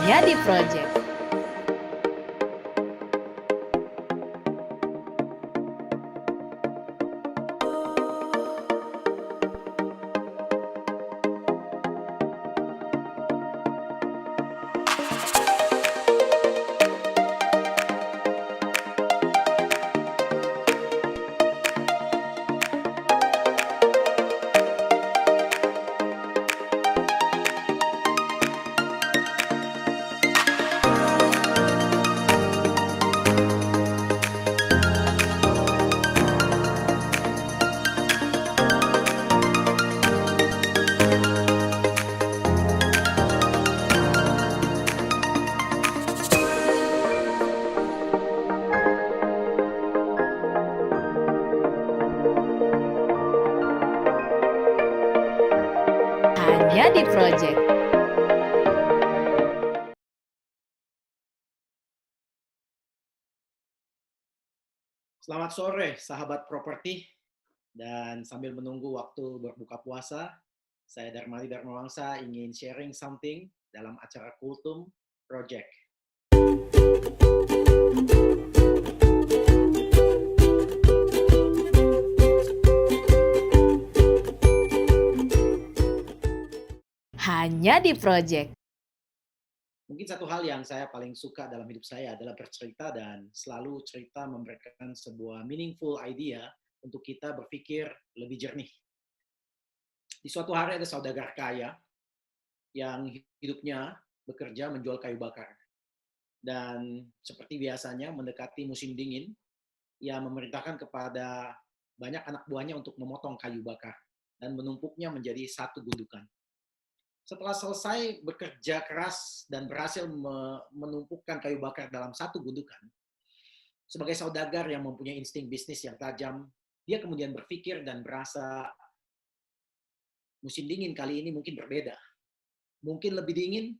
Hanya di Project. Hanya di Project. Selamat sore, sahabat properti. Dan sambil menunggu waktu berbuka puasa, saya Darmadi Darmawangsa ingin sharing something dalam acara Kultum Project. Hanya di Project. Mungkin satu hal yang saya paling suka dalam hidup saya adalah bercerita dan selalu cerita memberikan sebuah meaningful idea untuk kita berpikir lebih jernih. Di suatu hari ada saudagar kaya yang hidupnya bekerja menjual kayu bakar. Dan seperti biasanya mendekati musim dingin, ia memerintahkan kepada banyak anak buahnya untuk memotong kayu bakar dan menumpuknya menjadi satu gundukan. Setelah selesai bekerja keras dan berhasil menumpukkan kayu bakar dalam satu gundukan, sebagai saudagar yang mempunyai insting bisnis yang tajam, dia kemudian berpikir dan berasa musim dingin kali ini mungkin berbeda. Mungkin lebih dingin,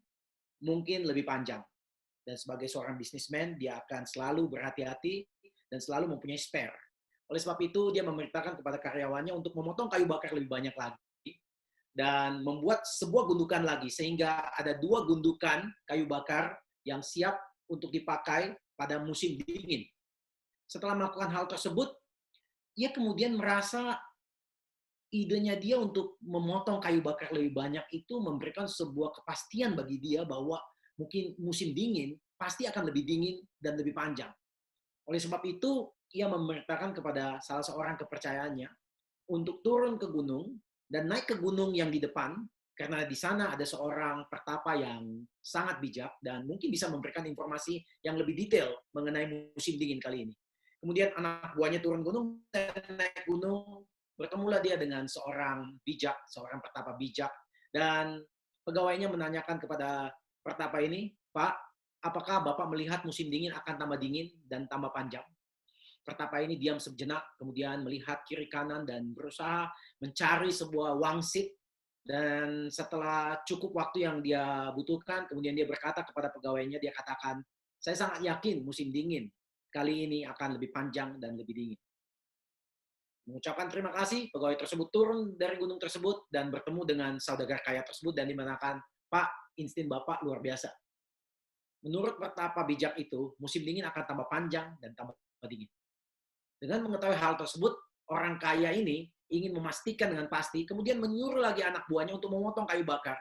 mungkin lebih panjang. Dan sebagai seorang bisnismen, dia akan selalu berhati-hati dan selalu mempunyai spare. Oleh sebab itu, dia memerintahkan kepada karyawannya untuk memotong kayu bakar lebih banyak lagi dan membuat sebuah gundukan lagi, sehingga ada 2 gundukan kayu bakar yang siap untuk dipakai pada musim dingin. Setelah melakukan hal tersebut, ia kemudian merasa idenya dia untuk memotong kayu bakar lebih banyak itu memberikan sebuah kepastian bagi dia bahwa mungkin musim dingin pasti akan lebih dingin dan lebih panjang. Oleh sebab itu, ia memerintahkan kepada salah seorang kepercayaannya untuk turun ke gunung dan naik ke gunung yang di depan, karena di sana ada seorang pertapa yang sangat bijak dan mungkin bisa memberikan informasi yang lebih detail mengenai musim dingin kali ini. Kemudian anak buahnya turun gunung dan naik gunung, bertemulah dia dengan seorang bijak, seorang pertapa bijak, dan pegawainya menanyakan kepada pertapa ini, "Pak, apakah Bapak melihat musim dingin akan tambah dingin dan tambah panjang?" Pertapa ini diam sejenak, kemudian melihat kiri kanan dan berusaha mencari sebuah wangsit. Dan setelah cukup waktu yang dia butuhkan, kemudian dia berkata kepada pegawainya, dia katakan, "Saya sangat yakin musim dingin kali ini akan lebih panjang dan lebih dingin." Mengucapkan terima kasih, pegawai tersebut turun dari gunung tersebut dan bertemu dengan saudagar kaya tersebut dan dimengatakan, "Pak, insting Bapak luar biasa. Menurut pertapa bijak itu, musim dingin akan tambah panjang dan tambah dingin." Dengan mengetahui hal tersebut, orang kaya ini ingin memastikan dengan pasti, kemudian menyuruh lagi anak buahnya untuk memotong kayu bakar,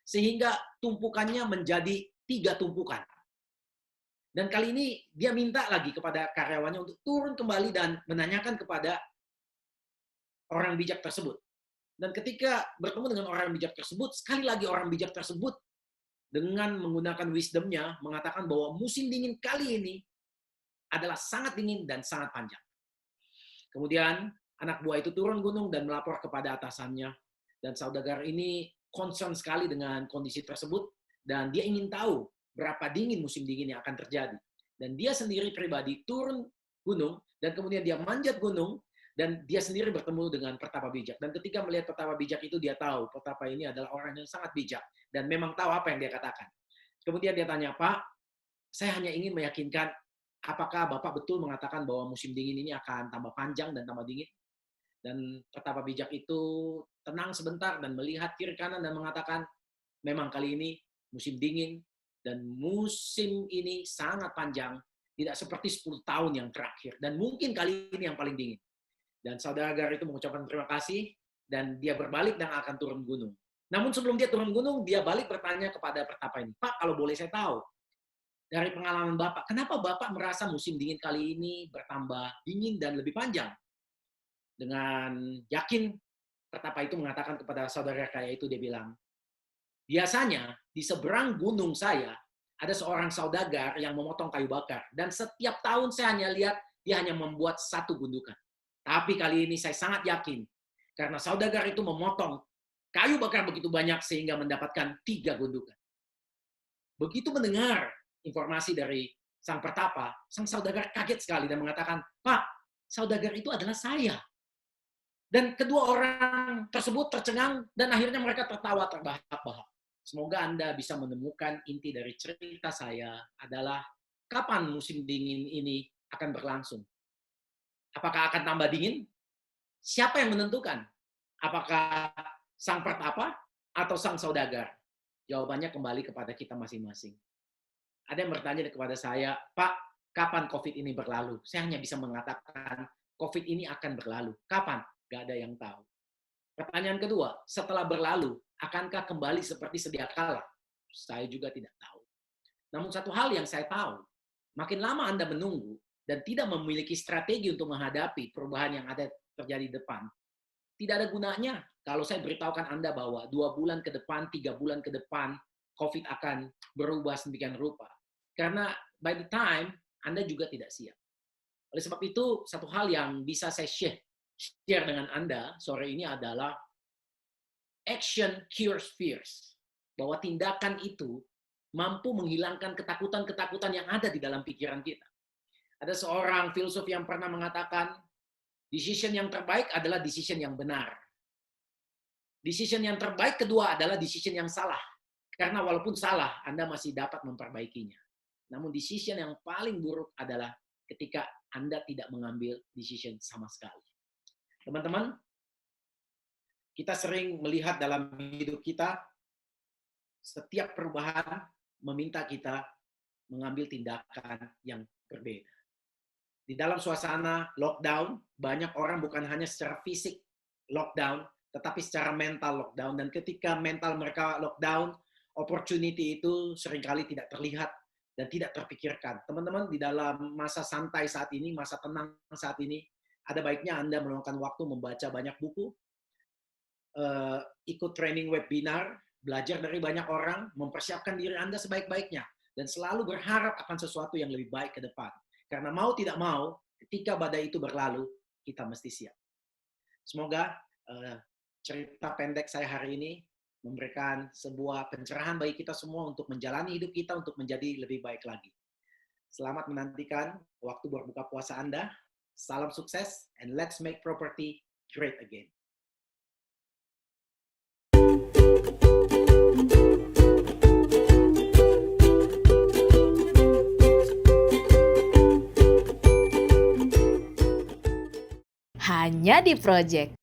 sehingga tumpukannya menjadi 3 tumpukan. Dan kali ini dia minta lagi kepada karyawannya untuk turun kembali dan menanyakan kepada orang bijak tersebut. Dan ketika bertemu dengan orang bijak tersebut, sekali lagi orang bijak tersebut dengan menggunakan wisdomnya mengatakan bahwa musim dingin kali ini adalah sangat dingin dan sangat panjang. Kemudian anak buah itu turun gunung dan melapor kepada atasannya. Dan saudagar ini concern sekali dengan kondisi tersebut dan dia ingin tahu berapa dingin musim dingin yang akan terjadi. Dan dia sendiri pribadi turun gunung dan kemudian dia manjat gunung dan dia sendiri bertemu dengan pertapa bijak. Dan ketika melihat pertapa bijak itu, dia tahu pertapa ini adalah orang yang sangat bijak dan memang tahu apa yang dia katakan. Kemudian dia tanya, "Pak, saya hanya ingin meyakinkan, apakah Bapak betul mengatakan bahwa musim dingin ini akan tambah panjang dan tambah dingin?" Dan pertapa bijak itu tenang sebentar dan melihat kiri kanan dan mengatakan, "Memang kali ini musim dingin Dan musim ini sangat panjang, tidak seperti 10 tahun yang terakhir. Dan mungkin kali ini yang paling dingin. Dan saudagar itu mengucapkan terima kasih, dan dia berbalik dan akan turun gunung. Namun sebelum dia turun gunung, dia balik bertanya kepada pertapa ini, Pak, kalau boleh saya tahu, dari pengalaman Bapak, kenapa Bapak merasa musim dingin kali ini bertambah dingin dan lebih panjang? Dengan yakin, pertapa itu mengatakan kepada saudara kaya itu, dia bilang, biasanya di seberang gunung saya ada seorang saudagar yang memotong kayu bakar. Dan setiap tahun saya hanya lihat dia hanya membuat satu gundukan. Tapi kali ini saya sangat yakin. Karena saudagar itu memotong kayu bakar begitu banyak sehingga mendapatkan 3 gundukan. Begitu mendengar informasi dari sang pertapa, sang saudagar kaget sekali dan mengatakan, Pak, saudagar itu adalah saya. Dan kedua orang tersebut tercengang dan akhirnya mereka tertawa terbahak-bahak. Semoga Anda bisa menemukan inti dari cerita saya adalah kapan musim dingin ini akan berlangsung. Apakah akan tambah dingin? Siapa yang menentukan? Apakah sang pertapa atau sang saudagar? Jawabannya kembali kepada kita masing-masing. Ada yang bertanya kepada saya, Pak, kapan COVID ini berlalu? Saya hanya bisa mengatakan COVID ini akan berlalu. Kapan? Gak ada yang tahu. Pertanyaan kedua, setelah berlalu, akankah kembali seperti sedia kala? Saya juga tidak tahu. Namun satu hal yang saya tahu, makin lama Anda menunggu dan tidak memiliki strategi untuk menghadapi perubahan yang ada terjadi di depan, tidak ada gunanya kalau saya beritahukan Anda bahwa 2 bulan ke depan, 3 bulan ke depan, COVID akan berubah sedemikian rupa. Karena by the time, Anda juga tidak siap. Oleh sebab itu, satu hal yang bisa saya share dengan Anda sore ini adalah action cures fears. Bahwa tindakan itu mampu menghilangkan ketakutan-ketakutan yang ada di dalam pikiran kita. Ada seorang filsuf yang pernah mengatakan, decision yang terbaik adalah decision yang benar. Decision yang terbaik kedua adalah decision yang salah. Karena walaupun salah, Anda masih dapat memperbaikinya. Namun decision yang paling buruk adalah ketika Anda tidak mengambil decision sama sekali. Teman-teman, kita sering melihat dalam hidup kita, setiap perubahan meminta kita mengambil tindakan yang berbeda. Di dalam suasana lockdown, banyak orang bukan hanya secara fisik lockdown, tetapi secara mental lockdown. Dan ketika mental mereka lockdown, opportunity itu seringkali tidak terlihat dan tidak terpikirkan. Teman-teman, di dalam masa santai saat ini, masa tenang saat ini, ada baiknya Anda meluangkan waktu membaca banyak buku, ikut training webinar, belajar dari banyak orang, mempersiapkan diri Anda sebaik-baiknya, dan selalu berharap akan sesuatu yang lebih baik ke depan. Karena mau tidak mau, ketika badai itu berlalu, kita mesti siap. Semoga cerita pendek saya hari ini memberikan sebuah pencerahan bagi kita semua untuk menjalani hidup kita untuk menjadi lebih baik lagi. Selamat menantikan waktu berbuka puasa Anda. Salam sukses, and let's make property great again. Hanya di Project.